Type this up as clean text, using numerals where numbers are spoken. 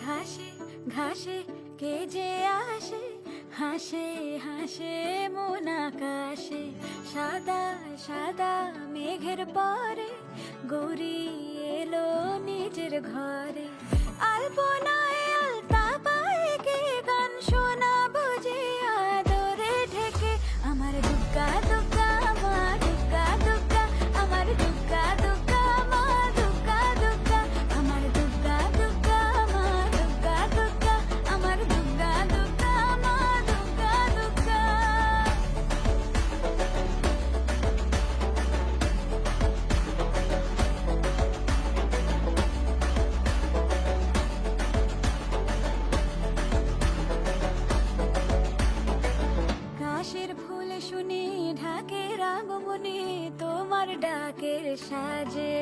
ঘাসে ঘাসে কে যে আসে, হাসে হাসে মন আকাশে। সাদা সাদা মেঘের পরে গৌরী এলো নিজের ঘরে। আলপনায় আলতা পায়ে কে গান শোনাবো যে আদরে ঢেকে। আমার দুগ্গা দুগ্গা মা দুগ্গা দুগ্গা, আমার দুগ্গা দুগ্গা মা দুগ্গা দুগ্গা, আমার দুগ্গা দুগ্গা মা দুগ্গা দুগ্গা, আমার দুগ্গা দুগ্গা মা দুগ্গা দুগ্গা। কাশের ফুল শুনি ঢাকের আগমনে, তোমার ডাকের সাজে